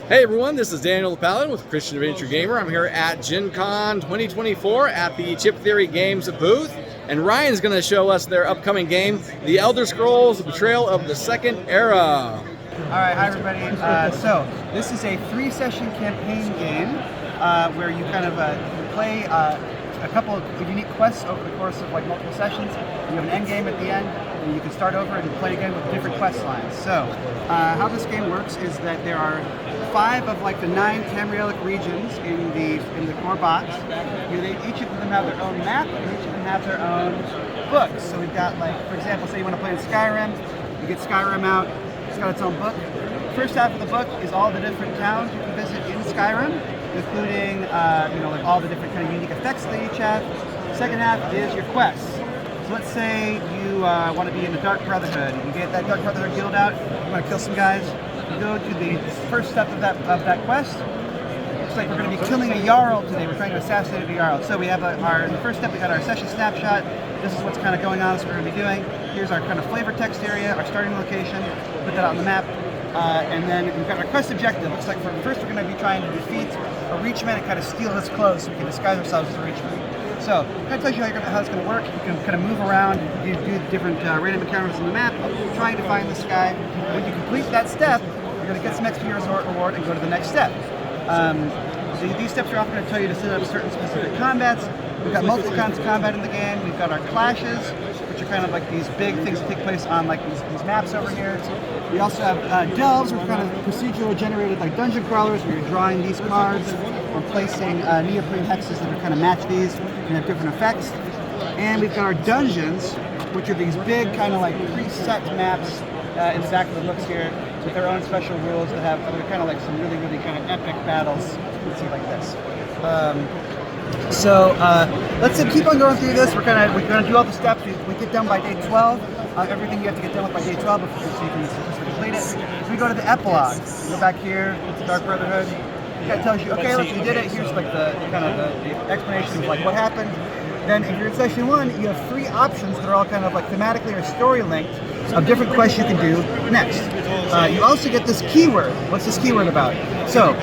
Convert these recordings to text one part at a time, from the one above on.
Hey everyone, this is Daniel the Paladin with Christian Adventure Gamer. I'm here at Gen Con 2024 at the Chip Theory Games booth, and Ryan's going to show us their upcoming game, The Elder Scrolls Betrayal of the Second Era. Alright, hi everybody. So this is a 3-session campaign game where you kind of play a couple of unique quests over the course of multiple sessions. You have an end game at the end, and you can start over and play again with different quest lines. So how this game works is that there are 5 of the 9 Tamrielic regions in the core box. Each of them have their own map, and each of them have their own books. So we've got, for example, say you want to play in Skyrim, you get Skyrim out. It's got its own book. First half of the book is all the different towns you can visit in Skyrim, including all the different kind of unique effects they each have. Second half is your quests. So let's say you want to be in the Dark Brotherhood. You get that Dark Brotherhood guild out. You want to kill some guys. You go to the first step of that quest. Looks like we're going to be killing a Jarl today. We're trying to assassinate a Jarl. So we have in the first step we got our session snapshot. This is what's kind of going on. This is what we're going to be doing. Here's our kind of flavor text area, our starting location. Put that on the map. And then we've got our quest objective. Looks like first we're going to be trying to defeat a Reachman and kind of steal his clothes so we can disguise ourselves as a Reachman. So it kind of tells you how it's going to work. You can kind of move around, do different random encounters on the map, trying to find this guy. When you complete that step, you're going to get some XP reward and go to the next step. So these steps are often going to tell you to set up certain specific combats. We've got multiple kinds of combat in the game. We've got our clashes, which are kind of like these big things that take place on these maps over here. We also have delves, which are kind of procedurally generated dungeon crawlers, where you're drawing these cards or placing neoprene hexes that are kind of match these and have different effects. And we've got our dungeons, which are these big kind of preset maps in the back of the books here with their own special rules that have kind of some really, really kind of epic battles. You can see like this. So let's keep on going through this. We're gonna do all the steps. We get done by day 12. Everything you have to get done with by day 12 before so you can successfully complete it. So we go to the epilogue. We go back here. It's the Dark Brotherhood. It kind of tells you, okay, look, you did it. Here's the explanation of what happened. Then if you're in session 1, you have 3 options that are all kind of thematically or story linked of different quests you can do next. You also get this keyword. What's this keyword about? So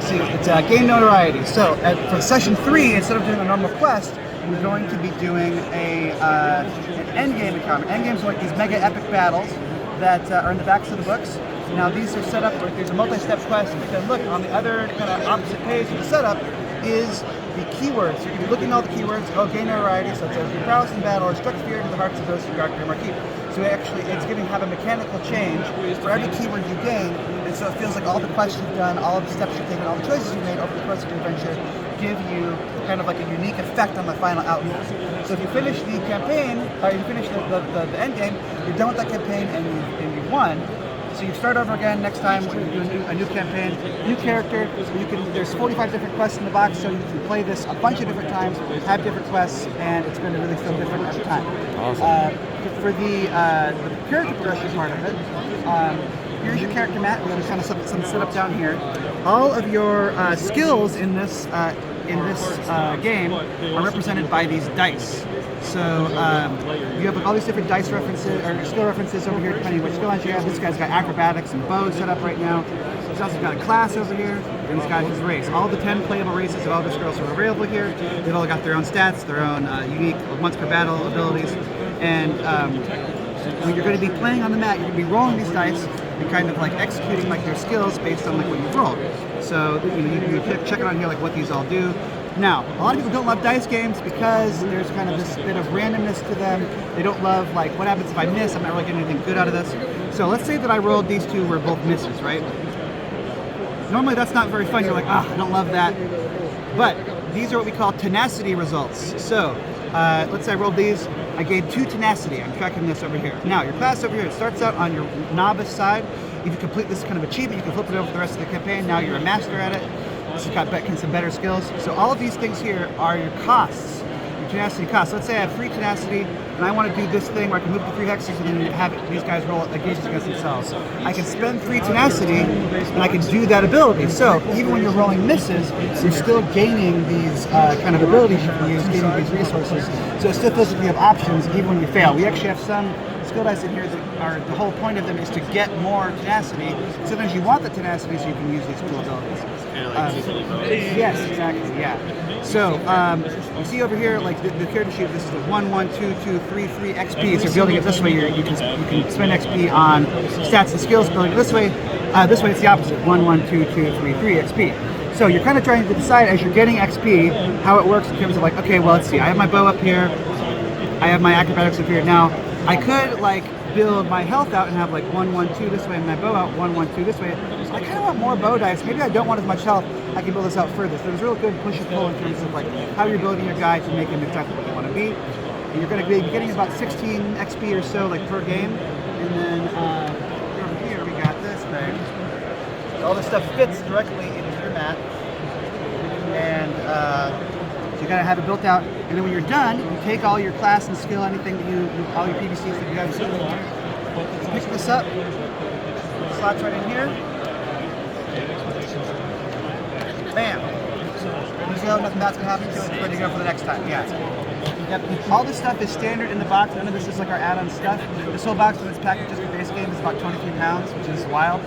see, it's game notoriety. So for session 3, instead of doing a normal quest, we're going to be doing an end game encounter. End games are these mega epic battles that are in the backs of the books. Now these are set up there's a multi-step quest, and then look on the other kind of opposite page of the setup is the keywords. So you can be looking at all the keywords. Oh, gain notoriety, so it says your prowess in battle or struck fear into the hearts of those who guard your marquee. So it's have a mechanical change for every keyword you gain, and so it feels like all the quests you've done, all of the steps you've taken, all the choices you've made over the course of your adventure give you kind of a unique effect on the final outcome. So if you finish the campaign, or you finish the end game, you're done with that campaign and you've won. So you start over again next time when you do a new campaign, new character. There's 45 different quests in the box, so you can play this a bunch of different times, have different quests, and it's going to really feel different every time. Awesome. For the character progression part of it, here's your character mat. We're going to kind of set up down here. All of your skills in this game are represented by these dice. So you have all these different dice references or skill references over here, depending on which skill line you have. This guy's got acrobatics and bow set up right now. He's also got a class over here, and this guy's his race. All the 10 playable races of Elder Scrolls are available here. They've all got their own stats, their own unique once per battle abilities, and when you're going to be playing on the mat, you're going to be rolling these dice and kind of executing your skills based on what you've rolled. So you check it on here what these all do. Now, a lot of people don't love dice games because there's kind of this bit of randomness to them. They don't love what happens if I miss? I'm not really getting anything good out of this. So let's say that I rolled these 2 were both misses, right? Normally that's not very fun. You're like, I don't love that. But these are what we call tenacity results. So let's say I rolled these. I gained 2 tenacity. I'm tracking this over here. Now, your class over here, it starts out on your novice side. If you complete this kind of achievement, you can flip it over for the rest of the campaign. Now you're a master at it. This has got some better skills. So all of these things here are your costs, your tenacity costs. Let's say I have 3 tenacity, and I want to do this thing where I can move the 3 hexes and then have these guys roll gauges against themselves. I can spend 3 tenacity, and I can do that ability. So even when you're rolling misses, you're still gaining these kind of abilities you can use, gaining these resources. So it still feels like you have options even when you fail. We actually have some skill dice in here that are, the whole point of them is to get more tenacity. Sometimes you want the tenacity so you can use these cool abilities. Yes, exactly, yeah. So, you see over here, like the character sheet, this is the 1, 1, 2, 2, 3, 3 XP. So building it this way, you can spend XP on stats and skills. Building it this way it's the opposite, 1, 1, 2, 2, 3, 3 XP. So you're kind of trying to decide as you're getting XP how it works in terms of like, okay, well, let's see, I have my bow up here, I have my acrobatics up here. Now, I could like build my health out and have like 1, 1, 2 this way, and my bow out 1, 1, 2 this way. So I kind of want more bow dice. Maybe I don't want as much health. I can build this out further. So there's a real good push and pull in terms of like how you're building your guy to make him exactly what you want to be. And you're going to be getting about 16 XP or so like per game. And then over here we got this thing. So all this stuff fits directly into your mat. And so you gotta have it built out, and then when you're done, you take all your class and skill, anything that all your PVCs that you have, pick this up, slots right in here, bam. You see how nothing bad's gonna happen to it, it's ready to go for the next time. Yeah. Yep. All this stuff is standard in the box. None of this is like our add-on stuff. This whole box, when it's packaged just for base game, is about 23 pounds, which is wild.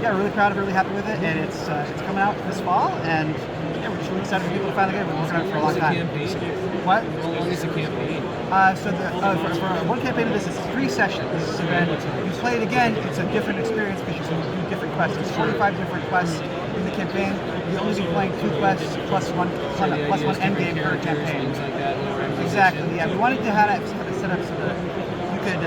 Yeah, really proud of it, really happy with it, and it's coming out this fall, and yeah, we're just really excited for people to finally get it. We've been working on it for a long time. What? What is a campaign? So for one campaign of this, it's 3 sessions. So then you play it again, it's a different experience because you can do different quests. There's 45 different quests in the campaign. You'll only be playing 2 quests plus one end game per campaign. Exactly. Yeah, we wanted to have it set up so that you could.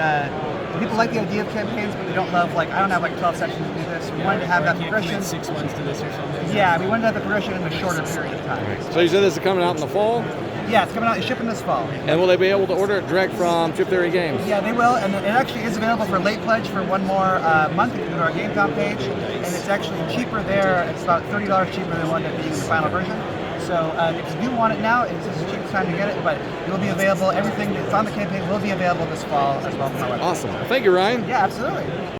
People like the idea of campaigns, but they don't love, like, I don't have like 12 sections to do this. We wanted to have that progression. 6 months to this or something. Yeah, we wanted to have the progression in a shorter period of time. So you said this is coming out in the fall? Yeah, it's coming out, it's shipping this fall. And will they be able to order it direct from Chip Theory Games? Yeah, they will, and it actually is available for late pledge for one more month. You can go to our GameCom page, and it's actually cheaper there. It's about $30 cheaper than one that being the final version. So if you do want it now, it's just the cheapest time to get it, but it will be available. Everything that's on the campaign will be available this fall as well from our website. Awesome. Thank you, Ryan. Yeah, absolutely.